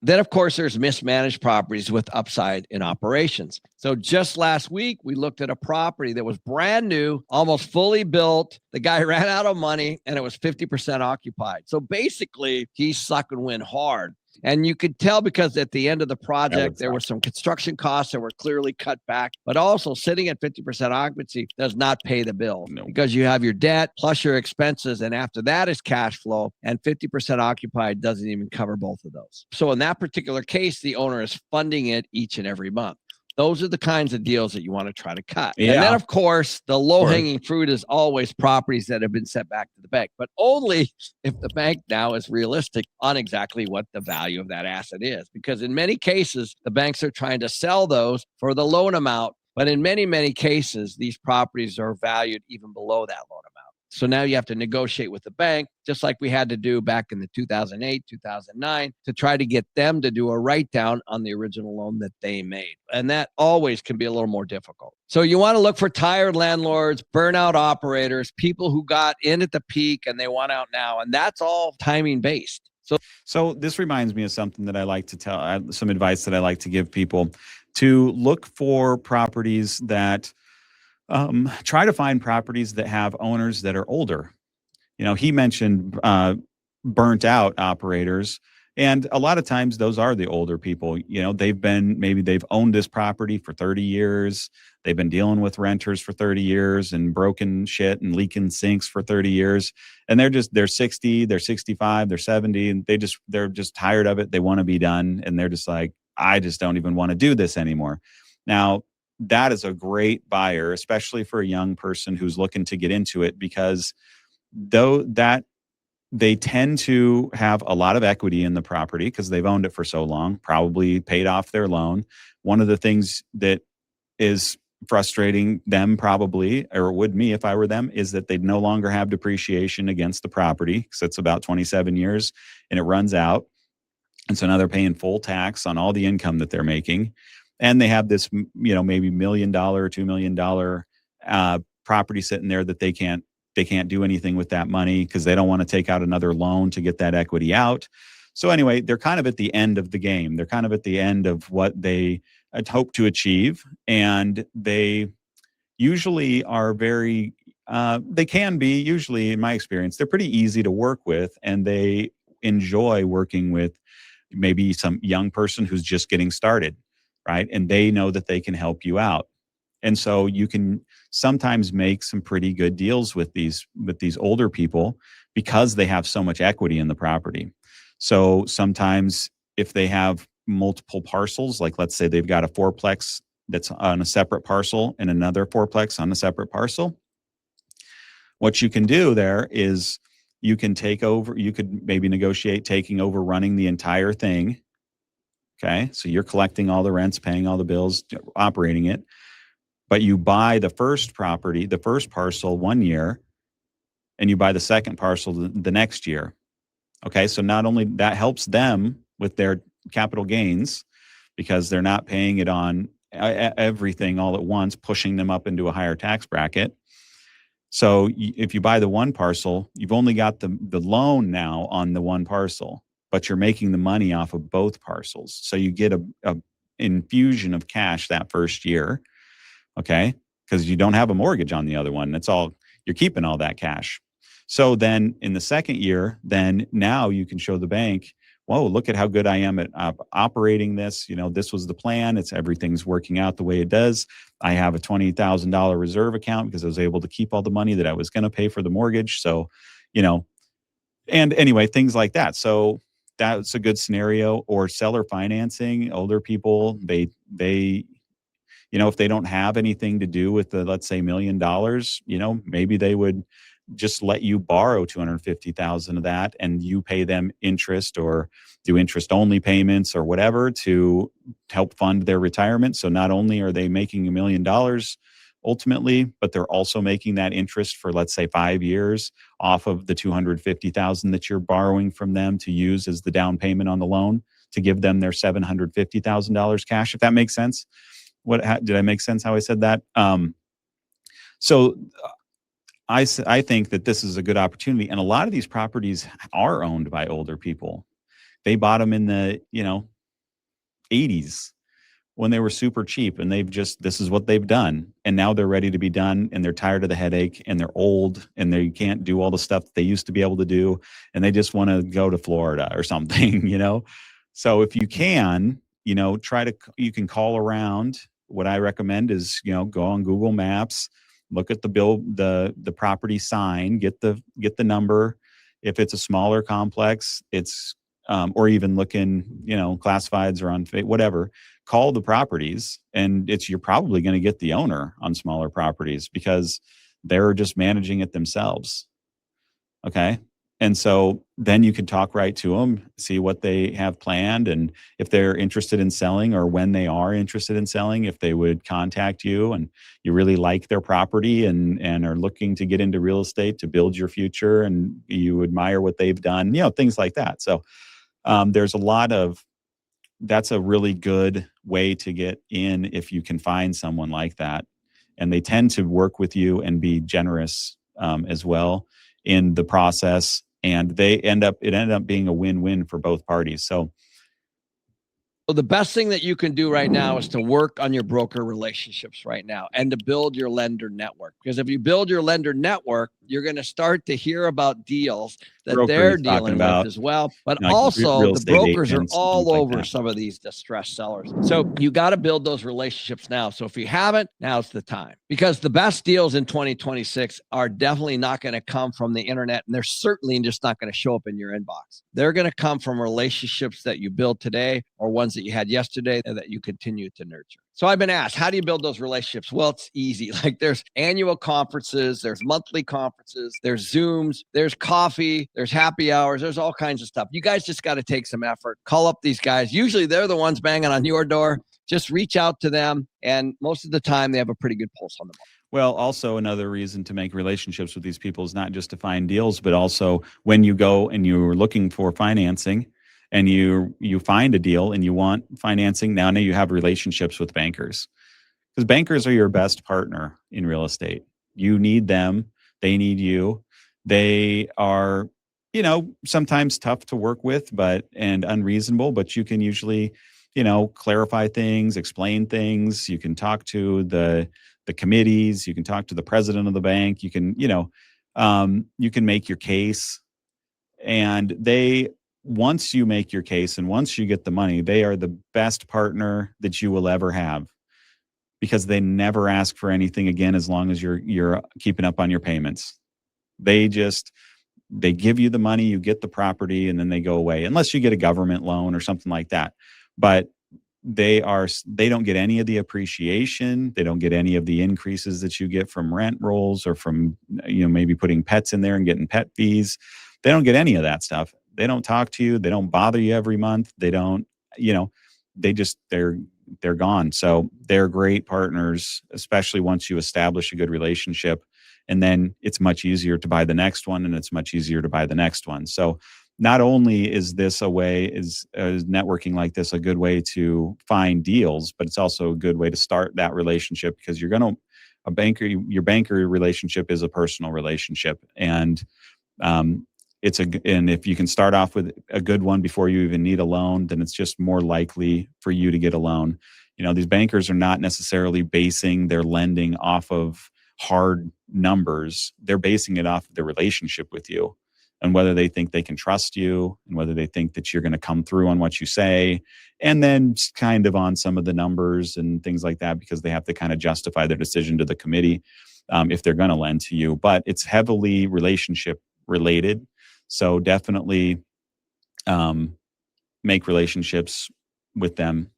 Then, of course, there's mismanaged properties with upside in operations. So just last week, we looked at a property that was brand new, almost fully built. The guy ran out of money and it was 50% occupied. So basically, he's suck and win hard. And you could tell because at the end of the project, there were some construction costs that were clearly cut back, but also sitting at 50% occupancy does not pay the bill because you have your debt plus your expenses. And after that is cash flow, and 50% occupied doesn't even cover both of those. So in that particular case, the owner is funding it each and every month. Those are the kinds of deals that you want to try to cut. Yeah. And then, of course, the low-hanging fruit is always properties that have been sent back to the bank, but only if the bank now is realistic on exactly what the value of that asset is. Because in many cases, the banks are trying to sell those for the loan amount, but in many, many cases, these properties are valued even below that loan amount. So now you have to negotiate with the bank, just like we had to do back in the 2008, 2009, to try to get them to do a write-down on the original loan that they made. And that always can be a little more difficult. So you want to look for tired landlords, burnout operators, people who got in at the peak and they want out now. And that's all timing based. So this reminds me of something that I like to tell, some advice that I like to give people, to look for properties that try to find properties that have owners that are older. He mentioned burnt out operators, and a lot of times those are the older people. They've owned this property for 30 years. They've been dealing with renters for 30 years and broken shit and leaking sinks for 30 years. And they're 60, they're 65, they're 70, and they're just tired of it. They want to be done. And they're just like, I just don't even want to do this anymore. Now, that is a great buyer, especially for a young person who's looking to get into it, because they tend to have a lot of equity in the property because they've owned it for so long, probably paid off their loan. One of the things that is frustrating them probably, or would me if I were them, is that they'd no longer have depreciation against the property because it's about 27 years and it runs out. And so now they're paying full tax on all the income that they're making. And they have this, maybe $1 million or $2 million property sitting there that they can't do anything with that money because they don't want to take out another loan to get that equity out. So anyway, they're kind of at the end of the game. They're kind of at the end of what they had hoped to achieve. And they usually are they can be, usually in my experience, they're pretty easy to work with, and they enjoy working with maybe some young person who's just getting started. Right. And they know that they can help you out. And so you can sometimes make some pretty good deals with these older people because they have so much equity in the property. So sometimes if they have multiple parcels, like let's say they've got a fourplex that's on a separate parcel and another fourplex on a separate parcel, what you can do there is you could maybe negotiate taking over running the entire thing. Okay, so you're collecting all the rents, paying all the bills, operating it, but you buy the first property, the first parcel 1 year, and you buy the second parcel the next year. Okay, so not only that helps them with their capital gains because they're not paying it on everything all at once, pushing them up into a higher tax bracket. So if you buy the one parcel, you've only got the loan now on the one parcel, but you're making the money off of both parcels. So you get a infusion of cash that first year, okay? Because you don't have a mortgage on the other one. You're keeping all that cash. So then in the second year, then now you can show the bank, whoa, look at how good I am at operating this. This was the plan. Everything's working out the way it does. I have a $20,000 reserve account because I was able to keep all the money that I was going to pay for the mortgage. So, and anyway, things like that. So that's a good scenario. Or seller financing. Older people, they if they don't have anything to do with the, let's say, $1 million, maybe they would just let you borrow $250,000 of that, and you pay them interest or do interest only payments or whatever to help fund their retirement. So not only are they making $1 million ultimately, but they're also making that interest for, let's say, 5 years off of the $250,000 that you're borrowing from them to use as the down payment on the loan to give them their $750,000 cash, if that makes sense. Did I make sense how I said that? So I think that this is a good opportunity. And a lot of these properties are owned by older people. They bought them in the 80s when they were super cheap, and this is what they've done. And now they're ready to be done, and they're tired of the headache, and they're old, and they can't do all the stuff that they used to be able to do. And they just want to go to Florida or something, So if you can, you can call around. What I recommend is, go on Google Maps, look at the property sign, get the number. If it's a smaller complex, it's, or even look in, classifieds or on whatever, call the properties, and you're probably going to get the owner on smaller properties because they're just managing it themselves. Okay. And so then you can talk right to them, see what they have planned, and if they're interested in selling, or when they are interested in selling, if they would contact you and you really like their property and are looking to get into real estate to build your future, and you admire what they've done, things like that. So there's that's a really good way to get in if you can find someone like that. And they tend to work with you and be generous as well in the process. And it ended up being a win-win for both parties. So the best thing that you can do right now is to work on your broker relationships right now and to build your lender network. Because if you build your lender network, you're going to start to hear about deals that they're dealing with as well. But also the brokers are all over some of these distressed sellers. So you got to build those relationships now. So if you haven't, now's the time, because the best deals in 2026 are definitely not going to come from the internet, and they're certainly just not going to show up in your inbox. They're going to come from relationships that you build today, or ones that you had yesterday and that you continue to nurture. So I've been asked, how do you build those relationships? Well, it's easy. Like, there's annual conferences, there's monthly conferences, there's Zooms, there's coffee, there's happy hours, there's all kinds of stuff. You guys just got to take some effort. Call up these guys. Usually they're the ones banging on your door. Just reach out to them. And most of the time they have a pretty good pulse on them. Well, also another reason to make relationships with these people is not just to find deals, but also when you go and you're looking for financing, and you find a deal and you want financing, now you have relationships with bankers, because bankers are your best partner in real estate. You need them. They need you. They are, sometimes tough to work with, and unreasonable, but you can usually, clarify things, explain things. You can talk to the committees. You can talk to the president of the bank. You can, you can make your case, and once you make your case and once you get the money, they are the best partner that you will ever have, because they never ask for anything again as long as you're keeping up on your payments. They give you the money, you get the property, and then they go away, unless you get a government loan or something like that. But they don't get any of the appreciation. They don't get any of the increases that you get from rent rolls, or from maybe putting pets in there and getting pet fees. They don't get any of that stuff. They don't talk to you. They don't bother you every month. They don't, they're gone. So they're great partners, especially once you establish a good relationship, and then it's much easier to buy the next one, and it's much easier to buy the next one. So not only is this is networking like this a good way to find deals, but it's also a good way to start that relationship, because your banker relationship is a personal relationship. And, and if you can start off with a good one before you even need a loan, then it's just more likely for you to get a loan. These bankers are not necessarily basing their lending off of hard numbers. They're basing it off of their relationship with you, and whether they think they can trust you, and whether they think that you're going to come through on what you say, and then kind of on some of the numbers and things like that, because they have to kind of justify their decision to the committee if they're going to lend to you. But it's heavily relationship related. So definitely make relationships with them